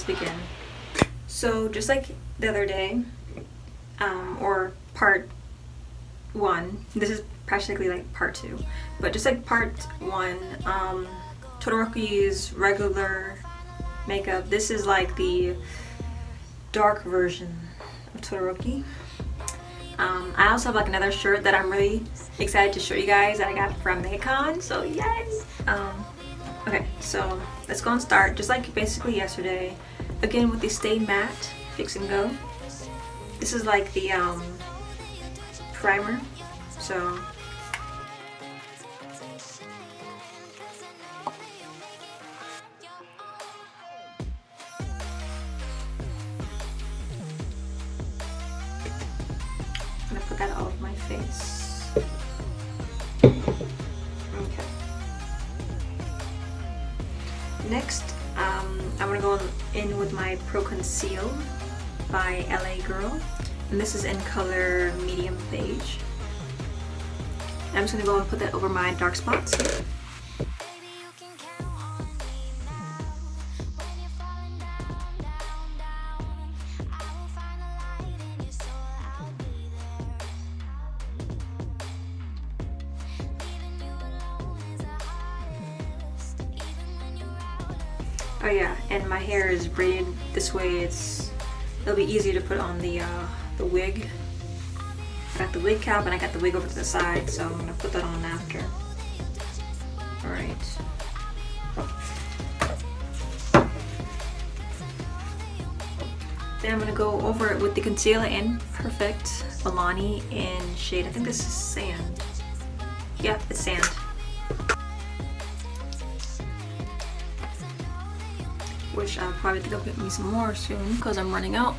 begin. So just like the other day, or part 1, this is practically like part 2, but just like part 1, Todoroki's regular makeup, this is like the dark version of Todoroki. I also have like another shirt that I'm really excited to show you guys that I got from Maycon, so yes! Okay, so let's go and start just like basically yesterday, again with the Stay Matte Fix and Go. This is like the primer, so I'm gonna put that all over my face. Okay. Next, I'm gonna go in with my Pro Conceal by LA Girl, and this is in color medium beige. And I'm just gonna go and put that over my dark spots. Oh yeah, and my hair is braided this way. It'll be easier to put on the wig. I got the wig cap and I got the wig over to the side, so I'm gonna put that on after. All right. Then I'm gonna go over it with the concealer in Perfect Milani in shade, I think this is Sand. Yep, it's Sand. Which I'll probably think I'll get me some more soon because I'm running out.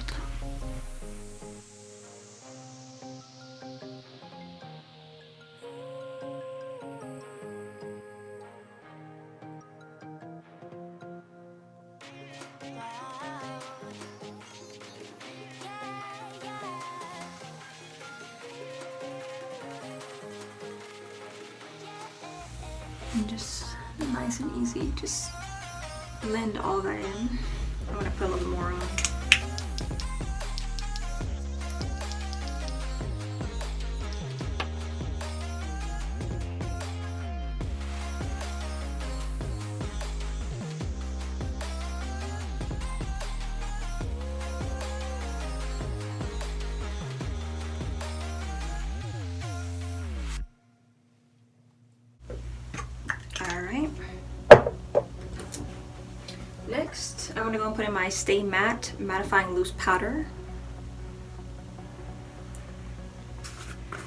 And just nice and easy, just blend all that in. I'm gonna put a little more on. All right. Next, I'm gonna go and put in my Stay Matte Mattifying Loose Powder.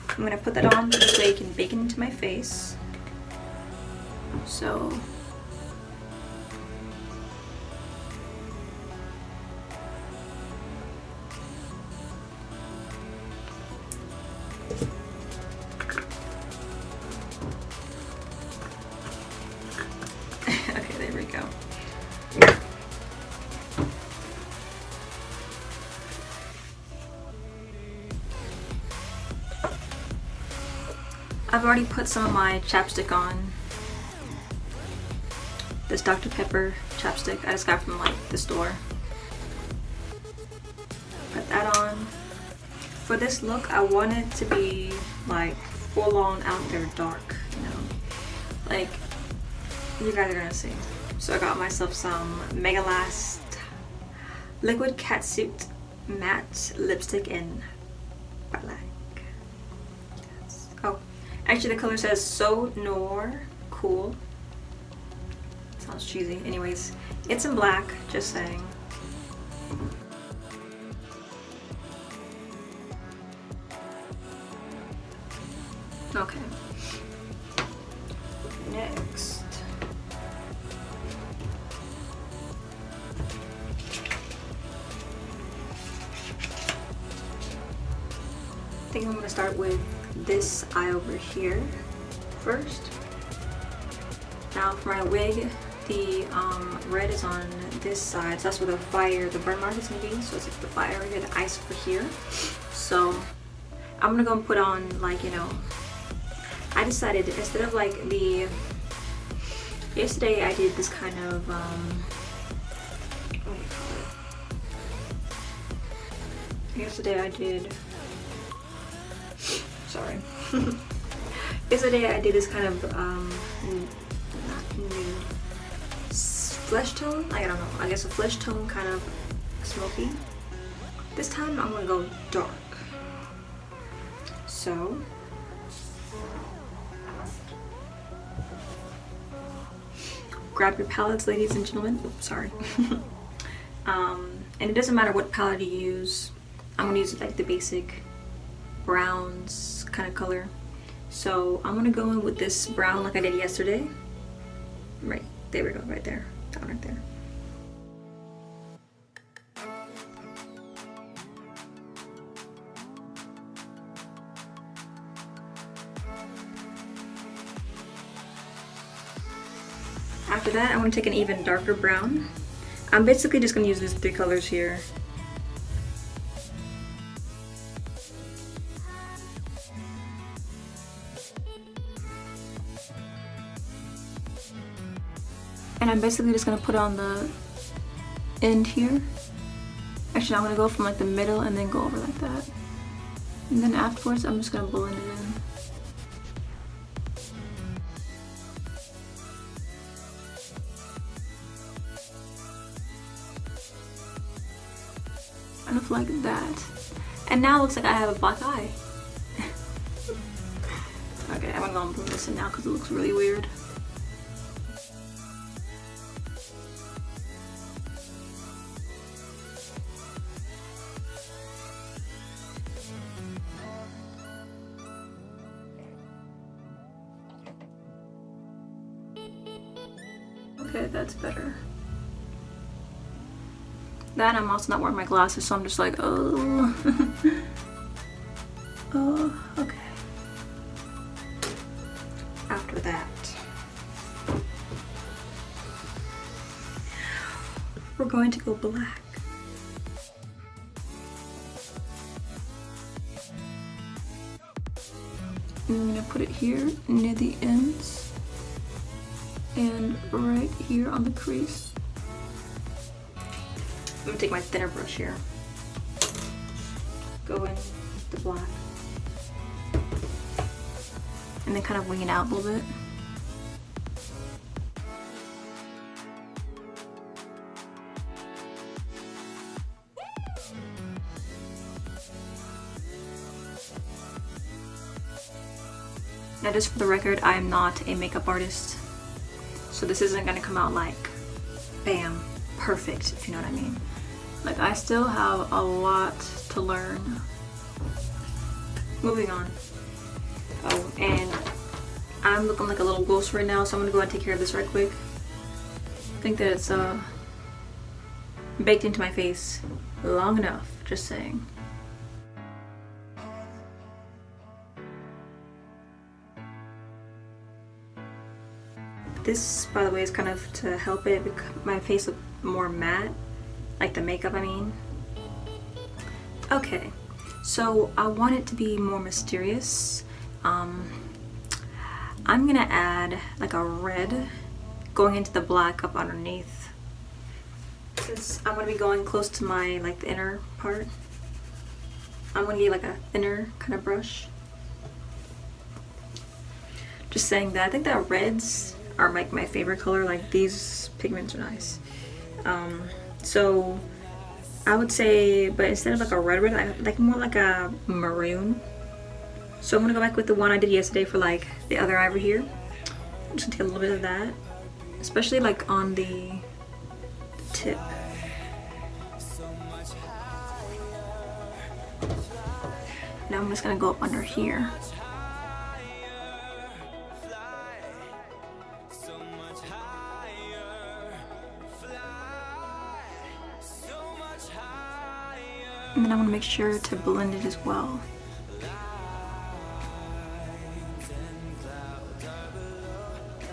I'm gonna put that on this way you can bake it into my face. So, okay, there we go. I've already put some of my chapstick on. This Dr. Pepper chapstick I just got from like the store. Put that on. For this look, I want it to be like full on out there dark, you know? Like, you guys are gonna see. So I got myself some Mega Last Liquid Catsuit Matte Lipstick in black. Yes. Oh. Actually, the color says So Noir Cool. Sounds cheesy. Anyways, it's in black, just saying. Okay. Next. I think I'm going to start with this eye over here first. Now for my wig, the red is on this side, so that's where the burn mark is going to be. So it's like the fire over here, the ice over here. So I'm going to go and put on, like, you know, I decided instead of like yesterday I did this kind of, what do you call it? Yesterday I did, sorry. Yesterday I did this kind of not nude, flesh tone. I don't know. I guess a flesh tone kind of smoky. This time I'm gonna go dark. So grab your palettes, ladies and gentlemen. Oops, sorry. And it doesn't matter what palette you use. I'm gonna use like the basic browns kind of color. So I'm gonna go in with this brown like I did yesterday. Right, there we go, right there, down right there. After that, I'm gonna take an even darker brown. I'm basically just gonna use these 3 colors here. And I'm basically just gonna put on the end here. Actually, I'm gonna go from like the middle and then go over like that. And then afterwards, I'm just gonna blend it in. Kind of like that. And now it looks like I have a black eye. Okay, I'm gonna go and blend this in now because it looks really weird. Okay, that's better. Then I'm also not wearing my glasses, so I'm just like, oh. Oh, okay. After that, we're going to go black. And I'm gonna put it here near the ends and right here on the crease. I'm gonna take my thinner brush here. Go in the black. And then kind of wing it out a little bit. Now just for the record, I am not a makeup artist. So this isn't gonna come out like, bam, perfect, if you know what I mean. Like, I still have a lot to learn. Moving on. Oh, and I'm looking like a little ghost right now, so I'm gonna go ahead and take care of this right quick. I think that it's baked into my face long enough, just saying. This, by the way, is kind of to help it my face look more matte, like the makeup, I mean. Okay, so I want it to be more mysterious. I'm gonna add like a red going into the black up underneath. Since I'm gonna be going close to my, like, the inner part, I'm gonna get like a thinner kind of brush. Just saying that I think that reds are like my favorite color. Like, these pigments are nice. So I would say, but instead of like a red, I like more like a maroon. So I'm gonna go back with the one I did yesterday for like the other eye over here. I'm just gonna take a little bit of that, especially like on the tip. Now I'm just gonna go up under here. And then I want to make sure to blend it as well.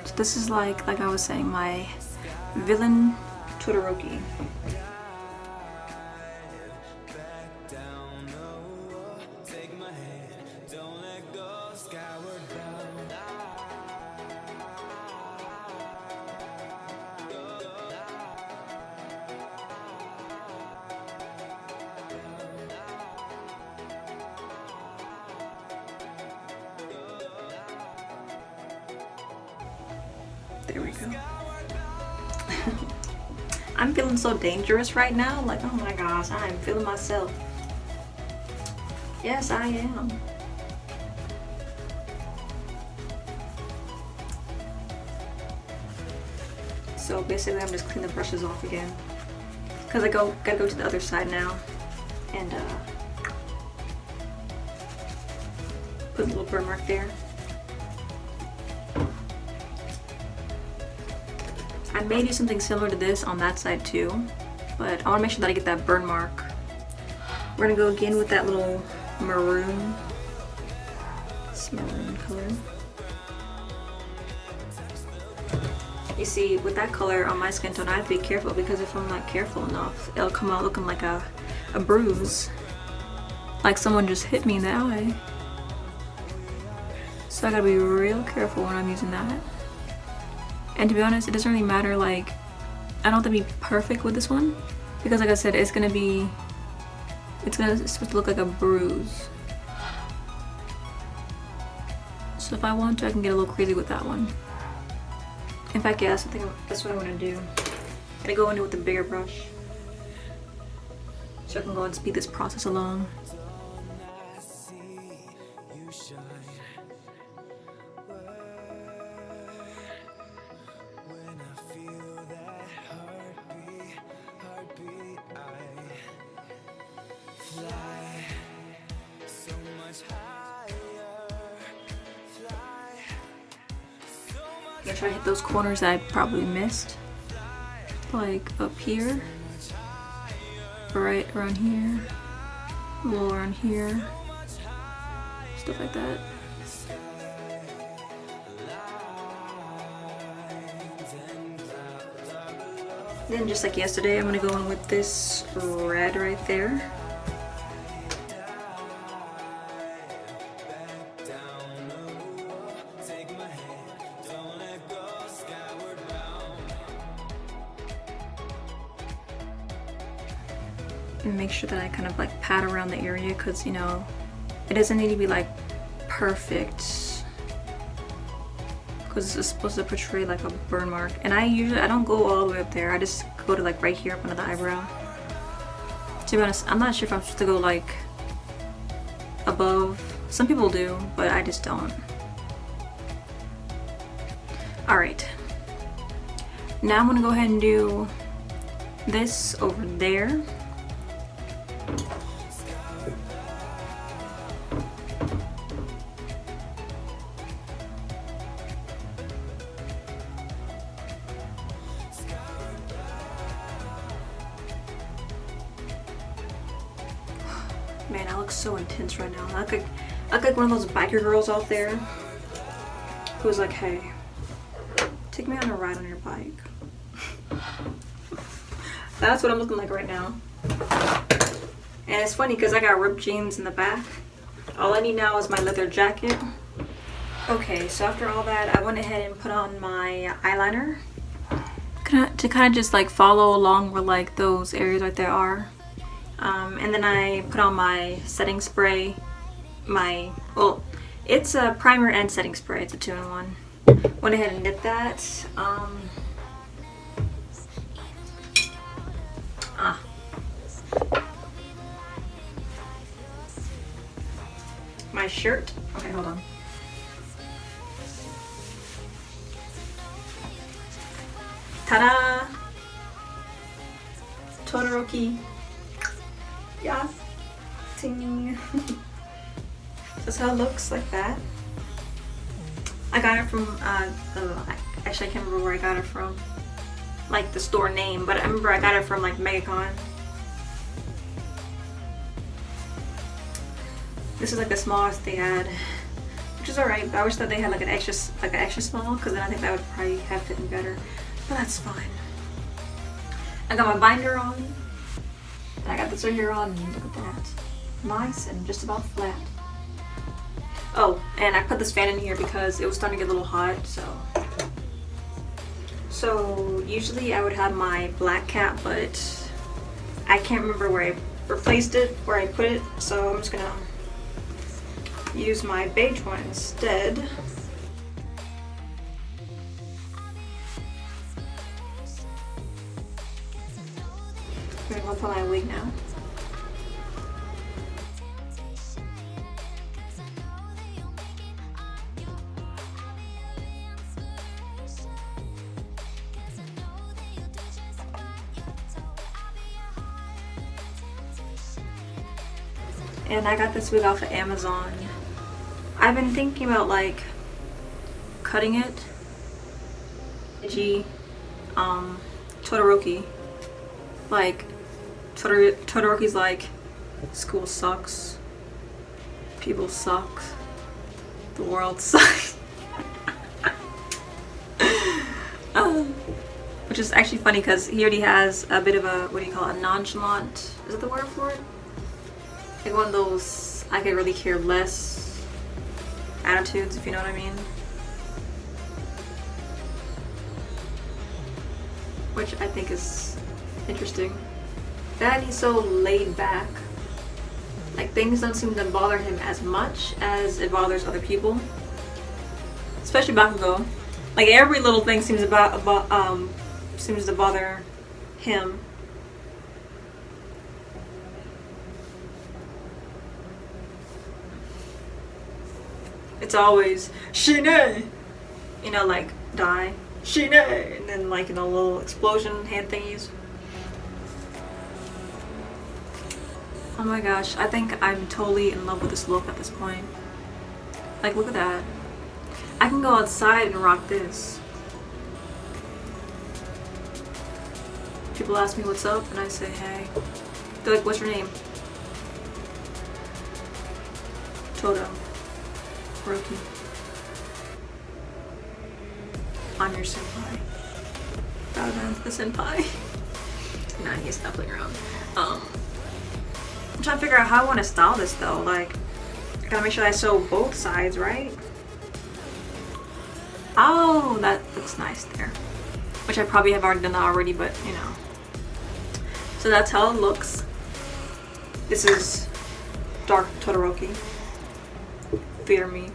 So this is like I was saying, my villain Todoroki. There we go. I'm feeling so dangerous right now. Like, oh my gosh, I am feeling myself. Yes, I am. So basically I'm just cleaning the brushes off again. Cause I gotta go to the other side now. And put a little burn mark there. I may do something similar to this on that side too, but I wanna make sure that I get that burn mark. We're gonna go again with that little maroon. It's maroon color. You see, with that color on my skin tone, I have to be careful because if I'm not careful enough, it'll come out looking like a bruise. Like someone just hit me in the eye. So I gotta be real careful when I'm using that. And to be honest, it doesn't really matter, like, I don't have to be perfect with this one. Because like I said, it's supposed to look like a bruise. So if I want to, I can get a little crazy with that one. In fact, yeah, that's what I want to do. I'm gonna go into it with a bigger brush. So I can go and speed this process along. I'm gonna try to hit those corners that I probably missed. Like up here. Right around here. A little around here. Stuff like that. Then just like yesterday, I'm gonna go in with this red right there. And make sure that I kind of like pat around the area because, you know, it doesn't need to be like perfect because it's supposed to portray like a burn mark. And I don't go all the way up there. I just go to like right here up under the eyebrow. To be honest, I'm not sure if I'm supposed to go like above. Some people do, but I just don't. Alright. Now I'm gonna go ahead and do this over there. Man, I look so intense right now. I look like one of those biker girls out there who's like, hey, take me on a ride on your bike. That's what I'm looking like right now. And it's funny because I got ripped jeans in the back. All I need now is my leather jacket. Okay, so after all that, I went ahead and put on my eyeliner to kind of just like follow along where like those areas right there are. And then I put on my setting spray. Well, it's a primer and setting spray. It's a 2-in-1. Went ahead and did that. My shirt. Okay, hold on. Ta-da! Todoroki. Yeah. Ting. That's how it looks, like that. I got it from, actually I can't remember where I got it from. Like the store name, but I remember I got it from like MegaCon. This is like the smallest they had, which is alright, but I wish that they had like an extra small, because then I think that would probably have fit me better. But that's fine. I got my binder on. And I got this right here on, and look at that. Nice and just about flat. Oh, and I put this fan in here because it was starting to get a little hot, so usually I would have my black cap, but I can't remember where I replaced it, where I put it, so I'm just gonna use my beige one instead. put my wig now. And I got this wig off of Amazon. I've been thinking about like cutting it. Edgy, Todoroki. Like, Todoroki's like, school sucks, people suck, the world sucks. Which is actually funny because he already has a bit of a, what do you call it, a nonchalant, is that the word for it? Like one of those I could really care less attitudes, if you know what I mean. Which I think is interesting. That he's so laid back. Like things don't seem to bother him as much as it bothers other people. Especially Bakugo. Like every little thing seems to bother him. It's always Shine! You know, like die. Shine! And then like, you know, little explosion hand thingies. Oh my gosh, I think I'm totally in love with this look at this point. Like, look at that. I can go outside and rock this. People ask me what's up and I say hey. They're like, what's your name? Todoroki. I'm your senpai. Bow down to the senpai. Nah, he's not playing around. I'm trying to figure out how I want to style this though. Like, I gotta make sure I sew both sides, right? Oh, that looks nice there. Which I probably have already done that already, but you know. So that's how it looks. This is dark Todoroki. Fear me.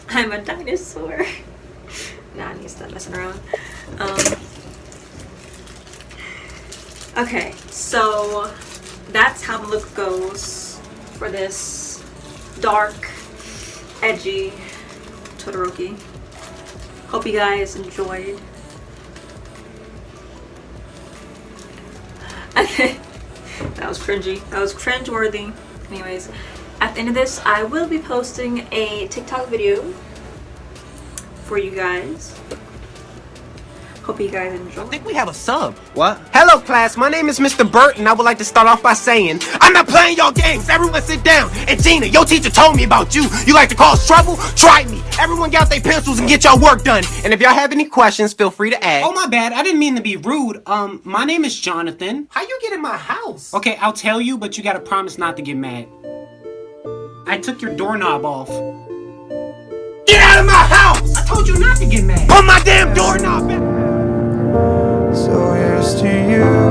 I'm a dinosaur. Nah, I need to stop messing around. Okay, so that's how the look goes for this dark, edgy Todoroki. Hope you guys enjoyed. Okay, that was cringy. That was cringe-worthy. Anyways, at the end of this, I will be posting a TikTok video for you guys. Hope you guys enjoy. I think we have a sub. What? Hello, class. My name is Mr. Burt, and I would like to start off by saying, I'm not playing your games. Everyone sit down. And Gina, your teacher told me about you. You like to cause trouble? Try me. Everyone get out their pencils and get your work done. And if y'all have any questions, feel free to ask. Oh, my bad. I didn't mean to be rude. My name is Jonathan. How you get in my house? Okay, I'll tell you, but you gotta promise not to get mad. I took your doorknob off. Get out of my house! I told you not to get mad. Put my damn doorknob back! So here's to you.